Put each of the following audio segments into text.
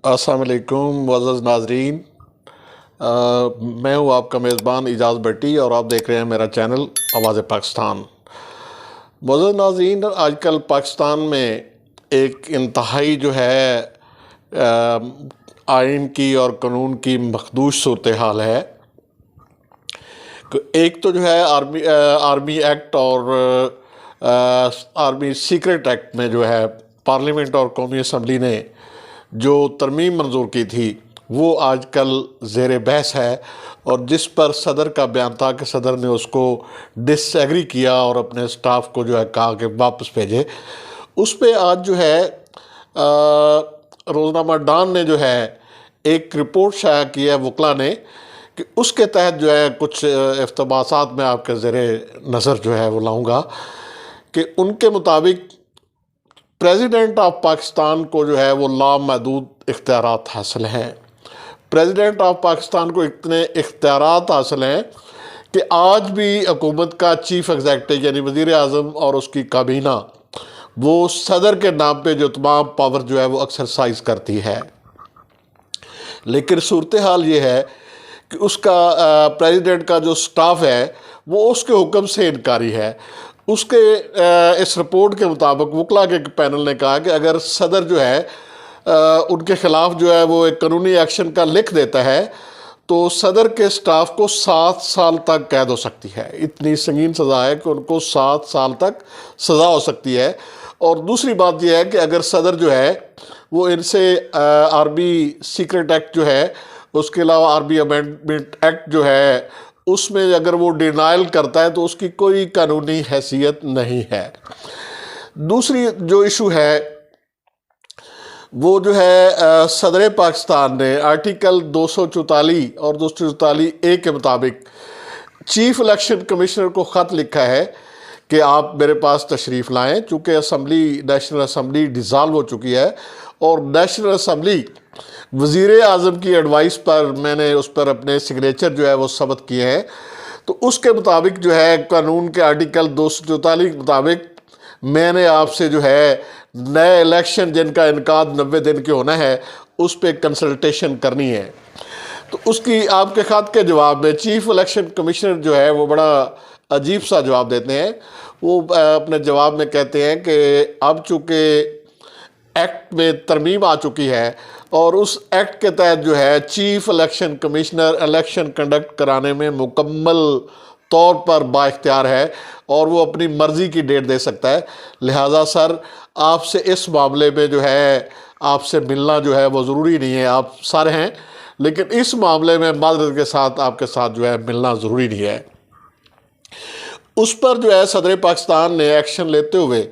السلام علیکم معزز ناظرین، میں ہوں آپ کا میزبان اعجاز بٹی اور آپ دیکھ رہے ہیں میرا چینل آواز پاکستان۔ معزز ناظرین، آج کل پاکستان میں ایک انتہائی جو ہے آئین کی اور قانون کی مخدوش صورتحال ہے۔ ایک تو جو ہے آرمی ایکٹ اور آرمی سیکرٹ ایکٹ میں جو ہے پارلیمنٹ اور قومی اسمبلی نے جو ترمیم منظور کی تھی وہ آج کل زیر بحث ہے، اور جس پر صدر کا بیان تھا کہ صدر نے اس کو ڈس ایگری کیا اور اپنے سٹاف کو جو ہے کہا کہ واپس بھیجے۔ اس پہ آج جو ہے روزنامہ ڈان نے جو ہے ایک رپورٹ شائع کی ہے وکلا نے، کہ اس کے تحت جو ہے کچھ اقتباسات میں آپ کے زیر نظر جو ہے وہ لاؤں گا کہ ان کے مطابق پریزیڈنٹ آف پاکستان کو جو ہے وہ لامحدود اختیارات حاصل ہیں۔ پریزیڈنٹ آف پاکستان کو اتنے اختیارات حاصل ہیں کہ آج بھی حکومت کا چیف ایگزیکٹو یعنی وزیر اعظم اور اس کی کابینہ وہ صدر کے نام پہ جو تمام پاور جو ہے وہ ایکسرسائز کرتی ہے۔ لیکن صورتحال یہ ہے کہ اس کا پریزیڈنٹ کا جو سٹاف ہے وہ اس کے حکم سے انکاری ہے۔ اس کے اس رپورٹ کے مطابق وکلا کے پینل نے کہا کہ اگر صدر جو ہے ان کے خلاف جو ہے وہ ایک قانونی ایکشن کا لکھ دیتا ہے تو صدر کے سٹاف کو 7 سال تک قید ہو سکتی ہے۔ اتنی سنگین سزا ہے کہ ان کو 7 سال تک سزا ہو سکتی ہے۔ اور دوسری بات یہ ہے کہ اگر صدر جو ہے وہ ان سے آرمی سیکرٹ ایکٹ جو ہے، اس کے علاوہ آرمی امینڈمنٹ ایکٹ جو ہے، اس میں اگر وہ ڈینائل کرتا ہے تو اس کی کوئی قانونی حیثیت نہیں ہے۔ دوسری جو ایشو ہے وہ جو ہے صدر پاکستان نے آرٹیکل 244 اور 244A کے مطابق چیف الیکشن کمشنر کو خط لکھا ہے کہ آپ میرے پاس تشریف لائیں، چونکہ نیشنل اسمبلی ڈیزالو ہو چکی ہے اور نیشنل اسمبلی وزیر اعظم کی ایڈوائس پر میں نے اس پر اپنے سگنیچر جو ہے وہ ثبت کیے ہیں۔ تو اس کے مطابق جو ہے قانون کے آرٹیکل 244 کے مطابق میں نے آپ سے جو ہے نئے الیکشن جن کا انعقاد 90 دن کے ہونا ہے اس پہ کنسلٹیشن کرنی ہے۔ تو اس کی آپ کے خط کے جواب میں چیف الیکشن کمشنر جو ہے وہ بڑا عجیب سا جواب دیتے ہیں۔ وہ اپنے جواب میں کہتے ہیں کہ اب چونکہ ایکٹ میں ترمیم آ چکی ہے اور اس ایکٹ کے تحت جو ہے chief election commissioner election conduct کرانے میں مکمل طور پر با اختیار ہے اور وہ اپنی مرضی کی ڈیٹ دے سکتا ہے، لہٰذا سر آپ سے اس معاملے میں جو ہے آپ سے ملنا جو ہے وہ ضروری نہیں ہے، آپ سر ہیں لیکن اس معاملے میں معذرت کے ساتھ آپ کے ساتھ جو ہے ملنا ضروری نہیں ہے۔ اس پر جو ہے صدر پاکستان نے ایکشن لیتے ہوئے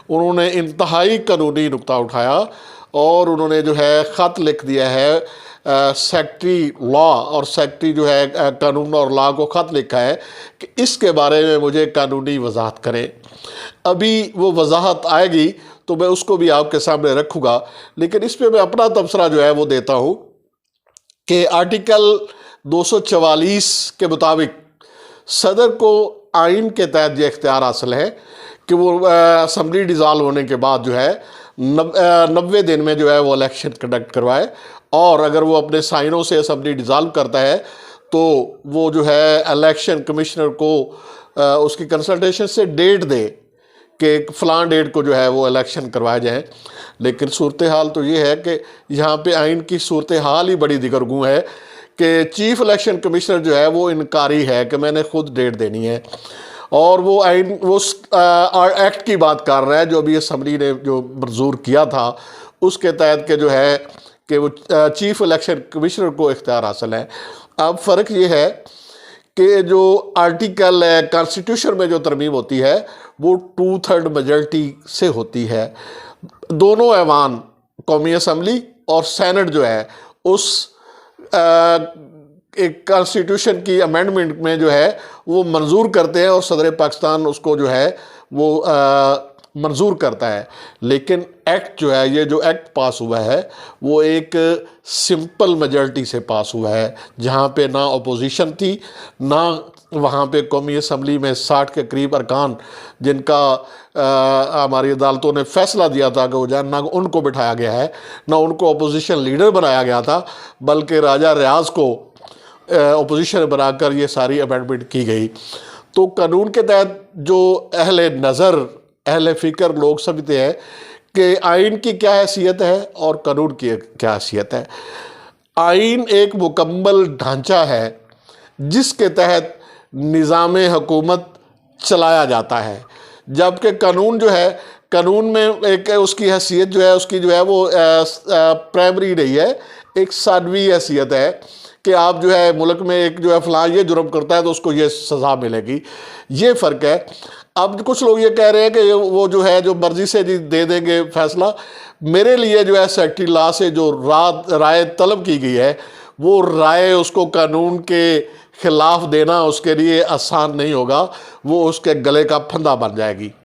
انہوں نے انتہائی قانونی نکتہ اٹھایا اور انہوں نے جو ہے خط لکھ دیا ہے سیکٹری لا اور سیکٹری جو ہے قانون اور لا کو خط لکھا ہے کہ اس کے بارے میں مجھے قانونی وضاحت کریں۔ ابھی وہ وضاحت آئے گی تو میں اس کو بھی آپ کے سامنے رکھوں گا، لیکن اس پہ میں اپنا تبصرہ جو ہے وہ دیتا ہوں کہ آرٹیکل 244 کے مطابق صدر کو آئین کے تحت یہ اختیار حاصل ہے کہ وہ اسمبلی ڈیزالو ہونے کے بعد جو ہے 90 دن میں جو ہے وہ الیکشن کنڈکٹ کروائے، اور اگر وہ اپنے سائنوں سے اسمبلی ڈیزالو کرتا ہے تو وہ جو ہے الیکشن کمشنر کو اس کی کنسلٹیشن سے ڈیٹ دے کہ فلاں ڈیٹ کو جو ہے وہ الیکشن کروائے جائیں۔ لیکن صورتحال تو یہ ہے کہ یہاں پہ آئین کی صورتحال ہی بڑی دیگرگوں ہے کہ چیف الیکشن کمشنر جو ہے وہ انکاری ہے کہ میں نے خود ڈیٹ دینی ہے، اور وہ آئین ایکٹ کی بات کر رہا ہے جو ابھی اسمبلی نے جو منظور کیا تھا اس کے تحت کہ جو ہے کہ وہ چیف الیکشن کمشنر کو اختیار حاصل ہے۔ اب فرق یہ ہے کہ جو آرٹیکل کانسٹیٹیوشن میں جو ترمیم ہوتی ہے وہ 2/3 میجورٹی سے ہوتی ہے۔ دونوں ایوان قومی اسمبلی اور سینٹ جو ہے اس ایک کانسٹیٹیوشن کی امینڈمنٹ میں جو ہے وہ منظور کرتے ہیں اور صدر پاکستان اس کو جو ہے وہ منظور کرتا ہے، لیکن ایکٹ جو ہے، یہ جو ایکٹ پاس ہوا ہے وہ ایک سمپل میجورٹی سے پاس ہوا ہے، جہاں پہ نہ اپوزیشن تھی، نہ وہاں پہ قومی اسمبلی میں 60 کے قریب ارکان جن کا ہماری عدالتوں نے فیصلہ دیا تھا کہ وہ جائیں، نہ ان کو بٹھایا گیا ہے، نہ ان کو اپوزیشن لیڈر بنایا گیا تھا، بلکہ راجہ ریاض کو اپوزیشن بنا کر یہ ساری امینڈمنٹ کی گئی۔ تو قانون کے تحت جو اہل نظر، اہل فکر لوگ سمجھتے ہیں کہ آئین کی کیا حیثیت ہے اور قانون کی کیا حیثیت ہے۔ آئین ایک مکمل ڈھانچہ ہے جس کے تحت نظام حکومت چلایا جاتا ہے، جبکہ قانون جو ہے، قانون میں ایک اس کی حیثیت جو ہے، اس کی جو ہے وہ پرائمری نہیں ہے، ایک ثانوی حیثیت ہے کہ آپ جو ہے ملک میں ایک جو ہے فلاں یہ جرم کرتا ہے تو اس کو یہ سزا ملے گی، یہ فرق ہے۔ اب کچھ لوگ یہ کہہ رہے ہیں کہ وہ جو ہے جو مرضی سے دے دیں گے فیصلہ۔ میرے لیے جو ہے سیکٹری لا سے جو رائے طلب کی گئی ہے، وہ رائے اس کو قانون کے خلاف دینا اس کے لیے آسان نہیں ہوگا، وہ اس کے گلے کا پھندا بن جائے گی۔